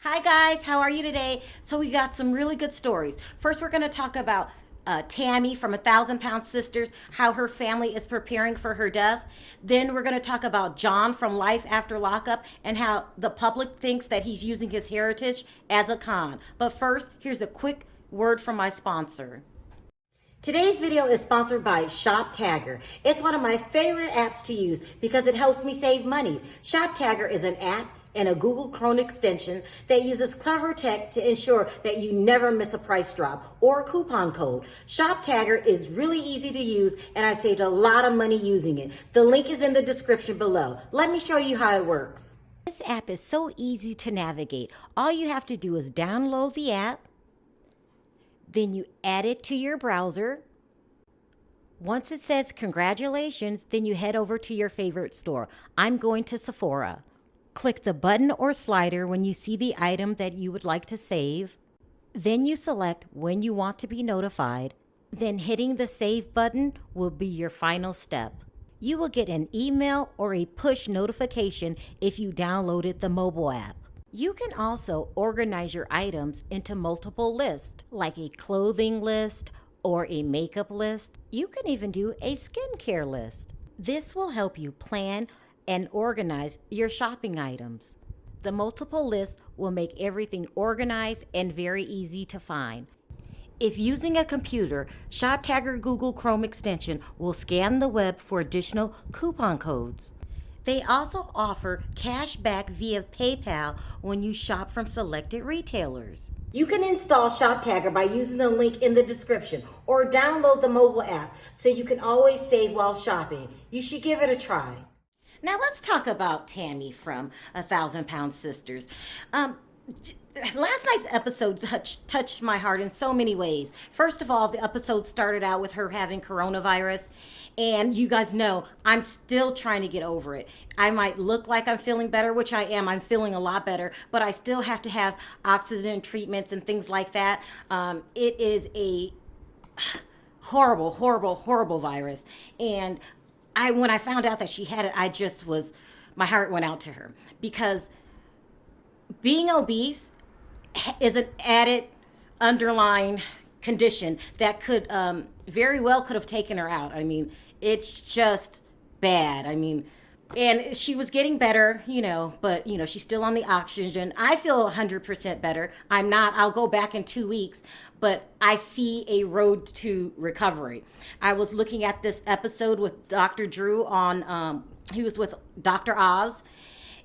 Hi guys, how are you today? So we got some really good stories. First, we're going to talk about Tammy from 1,000 Pound Sisters, how her family is preparing for her death. Then we're going to talk about John from Life After Lockup and how the public thinks that he's using his heritage as a con. But first, here's a quick word from my sponsor. Today's video is sponsored by Shop Tagger. It's one of my favorite apps to use because it helps me save money. Shop Tagger is an app and a Google Chrome extension that uses clever tech to ensure that you never miss a price drop or a coupon code. Shop Tagger is really easy to use and I saved a lot of money using it. The link is in the description below. Let me show you how it works. This app is so easy to navigate. All you have to do is download the app, then you add it to your browser. Once it says congratulations, then you head over to your favorite store. I'm going to Sephora. Click the button or slider when you see the item that you would like to save. Then you select when you want to be notified. Then hitting the save button will be your final step. You will get an email or a push notification if you downloaded the mobile app. You can also organize your items into multiple lists, like a clothing list or a makeup list. You can even do a skincare list. This will help you plan and organize your shopping items. The multiple lists will make everything organized and very easy to find. If using a computer, Shop Tagger Google Chrome extension will scan the web for additional coupon codes. They also offer cash back via PayPal when you shop from selected retailers. You can install Shop Tagger by using the link in the description or download the mobile app so you can always save while shopping. You should give it a try. Now let's talk about Tammy from 1,000 Pound Sisters. Last night's episode touched my heart in so many ways. First of all, the episode started out with her having coronavirus. And you guys know, I'm still trying to get over it. I might look like I'm feeling better, which I am. I'm feeling a lot better. But I still have to have oxygen treatments and things like that. It is a horrible, horrible, horrible virus. And when I found out that she had it, my heart went out to her. Because being obese is an added underlying condition that could very well could have taken her out. I mean, it's just bad. I mean, and she was getting better, but she's still on the oxygen. I feel 100% better. I'm not. I'll go back in 2 weeks, but I see a road to recovery. I was looking at this episode with Dr. Drew on he was with Dr. Oz.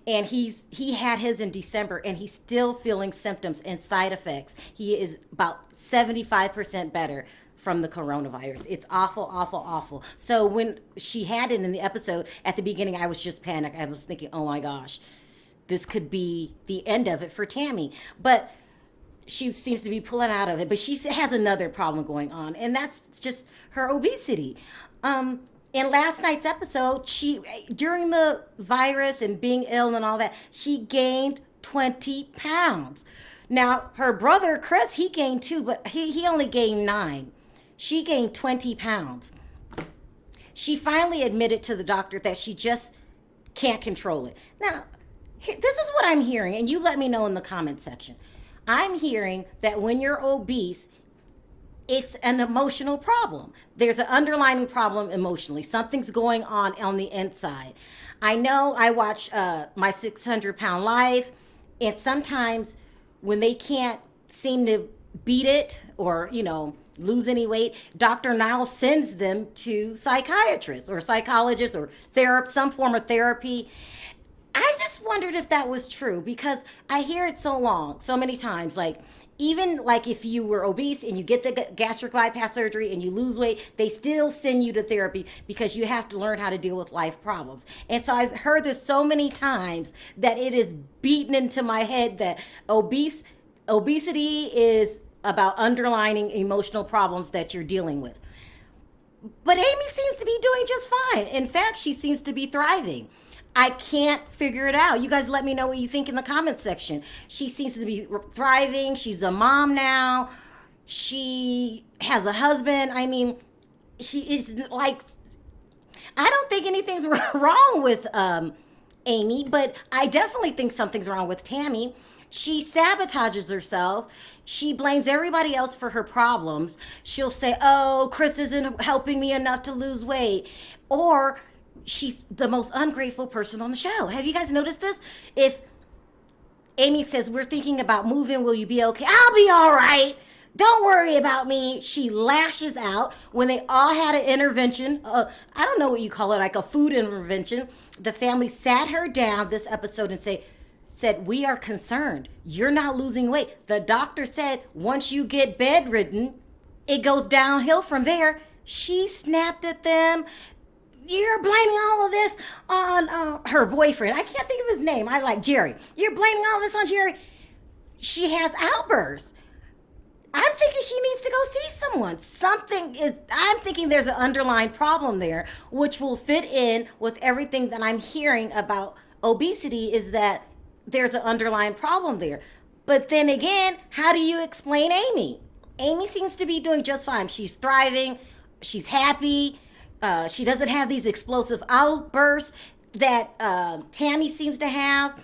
And he had his in December, and he's still feeling symptoms and side effects. He is about 75% better from the coronavirus. It's awful, awful, awful. So when she had it in the episode, at the beginning, I was just panicked. I was thinking, oh my gosh, this could be the end of it for Tammy. But she seems to be pulling out of it. But she has another problem going on, and that's just her obesity. In last night's episode, during the virus and being ill and all that, she gained 20 pounds. Now, her brother, Chris, he gained 2, but he only gained 9. She gained 20 pounds. She finally admitted to the doctor that she just can't control it. Now, this is what I'm hearing, and you let me know in the comment section. I'm hearing that when you're obese, it's an emotional problem. There's an underlying problem emotionally. Something's going on the inside. I know I watch my 600-Pound Life, and sometimes when they can't seem to beat it or, lose any weight, Dr. Niles sends them to psychiatrists or psychologists or some form of therapy. I just wondered if that was true because I hear it so many times, even if you were obese and you get the gastric bypass surgery and you lose weight, they still send you to therapy because you have to learn how to deal with life problems. And so I've heard this so many times that it is beaten into my head that obesity is about underlying emotional problems that you're dealing with. But Amy seems to be doing just fine. In fact, she seems to be thriving. I can't figure it out. You guys let me know what you think in the comments section. She seems to be thriving. She's a mom now. She has a husband. I mean, she is I don't think anything's wrong with Amy, but I definitely think something's wrong with Tammy. She sabotages herself. She blames everybody else for her problems. She'll say, oh, Chris isn't helping me enough to lose weight. Or she's the most ungrateful person on the show. Have you guys noticed this? If Amy says, we're thinking about moving, will you be okay? I'll be all right. Don't worry about me. She lashes out when they all had an intervention. I don't know what you call it, like a food intervention. The family sat her down this episode and said, we are concerned. You're not losing weight. The doctor said once you get bedridden, it goes downhill from there. She snapped at them. You're blaming all of this on her boyfriend. I can't think of his name. I like Jerry. You're blaming all this on Jerry. She has outbursts. I'm thinking she needs to go see someone. I'm thinking there's an underlying problem there, which will fit in with everything that I'm hearing about obesity, is that there's an underlying problem there. But then again, how do you explain Amy? Amy seems to be doing just fine. She's thriving. She's happy. She doesn't have these explosive outbursts that Tammy seems to have.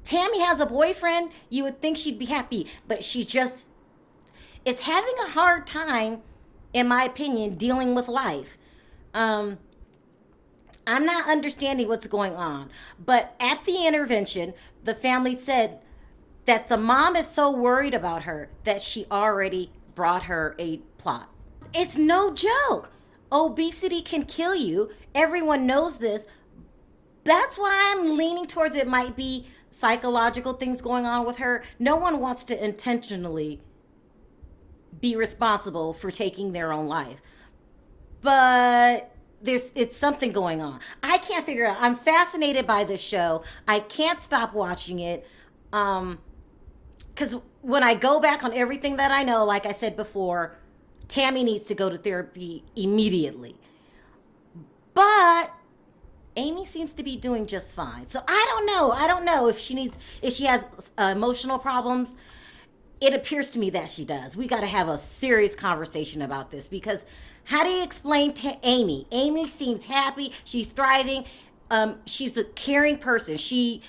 Tammy has a boyfriend. You would think she'd be happy, but she just is having a hard time, in my opinion, dealing with life. I'm not understanding what's going on. But at the intervention, the family said that the mom is so worried about her that she already brought her a plot. It's no joke. Obesity can kill you. Everyone knows this. That's why I'm leaning towards it might be psychological things going on with her. No one wants to intentionally be responsible for taking their own life. But it's something going on. I can't figure it out. I'm fascinated by this show. I can't stop watching it. Because when I go back on everything that I know, like I said before, Tammy needs to go to therapy immediately. But Amy seems to be doing just fine. So I don't know if she has emotional problems. It appears to me that she does. We got to have a serious conversation about this, because how do you explain Amy? Amy seems happy. She's thriving. She's a caring person. She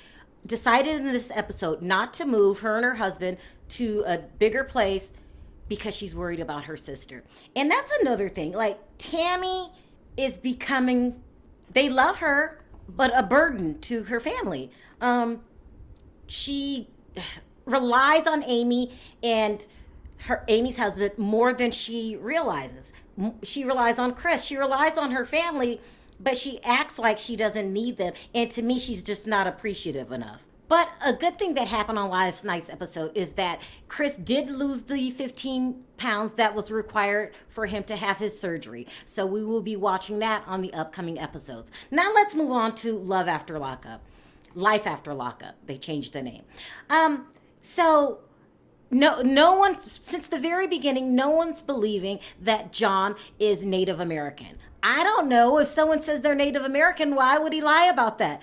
decided in this episode not to move her and her husband to a bigger place because she's worried about her sister. And that's another thing. Like, Tammy is becoming, they love her, but a burden to her family. She relies on Amy and Amy's husband more than she realizes. She relies on Chris. She relies on her family, but she acts like she doesn't need them. And to me, she's just not appreciative enough. But a good thing that happened on last night's episode is that Chris did lose the 15 pounds that was required for him to have his surgery. So we will be watching that on the upcoming episodes. Now let's move on to Life After Lockup. They changed the name. So no one, since the very beginning, no one's believing that John is Native American. I don't know. If someone says they're Native American, why would he lie about that?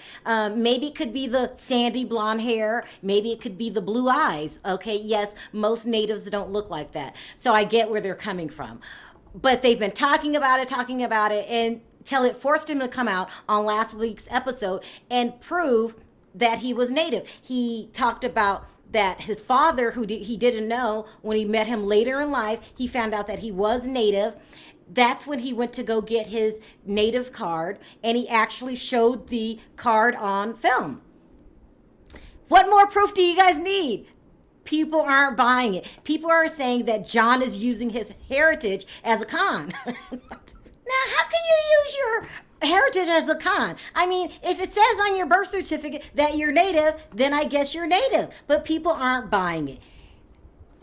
Maybe it could be the sandy blonde hair. Maybe it could be the blue eyes. Okay, yes, most natives don't look like that. So I get where they're coming from. But they've been talking about it, until it forced him to come out on last week's episode and prove that he was Native. He talked about that his father, he didn't know, when he met him later in life, he found out that he was Native. That's when he went to go get his Native card, and he actually showed the card on film. What more proof do you guys need? People aren't buying it. People are saying that John is using his heritage as a con. Now, how can you use your heritage as a con? I mean, if it says on your birth certificate that you're Native, then I guess you're Native. But people aren't buying it.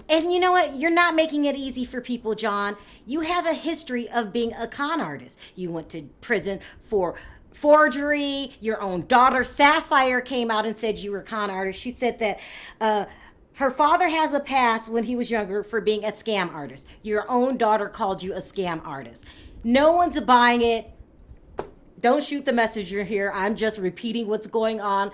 And you know what? You're not making it easy for people, John. You have a history of being a con artist. You went to prison for forgery. Your own daughter, Sapphire, came out and said you were a con artist. She said that her father has a past when he was younger for being a scam artist. Your own daughter called you a scam artist. No one's buying it. Don't shoot the messenger here. I'm just repeating what's going on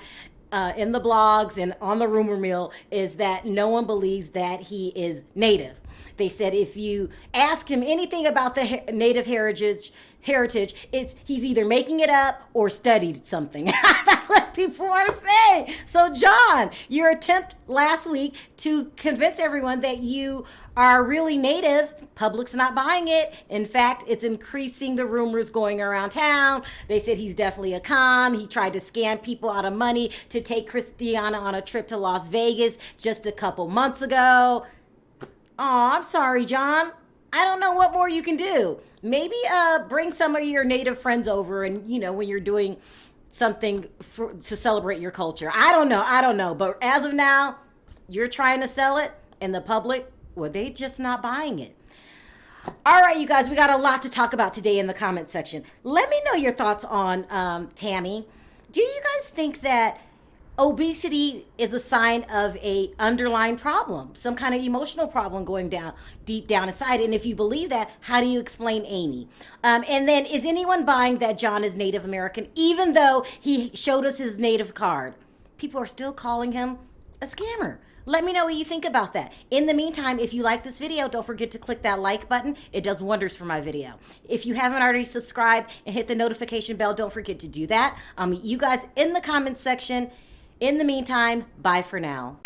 in the blogs and on the rumor mill, is that no one believes that he is Native. They said if you ask him anything about the native heritage, he's either making it up or studied something. That's what people want to say. So John, your attempt last week to convince everyone that you are really native, public's not buying it. In fact, it's increasing the rumors going around town. They said he's definitely a con. He tried to scam people out of money to take Christiana on a trip to Las Vegas just a couple months ago. Oh, I'm sorry, John. I don't know what more you can do. Maybe bring some of your native friends over, and when you're doing something to celebrate your culture. I don't know. But as of now, you're trying to sell it, and the public, well, they just not buying it. All right, you guys, we got a lot to talk about today in the comment section. Let me know your thoughts on Tammy. Do you guys think that obesity is a sign of a underlying problem, some kind of emotional problem going down deep down inside? And if you believe that, how do you explain Amy? And then, is anyone buying that John is Native American, even though he showed us his native card? People are still calling him a scammer. Let me know what you think about that. In the meantime, if you like this video, don't forget to click that like button. It does wonders for my video. If you haven't already subscribed and hit the notification bell, don't forget to do that. I'll meet you guys in the comments section. In the meantime, bye for now.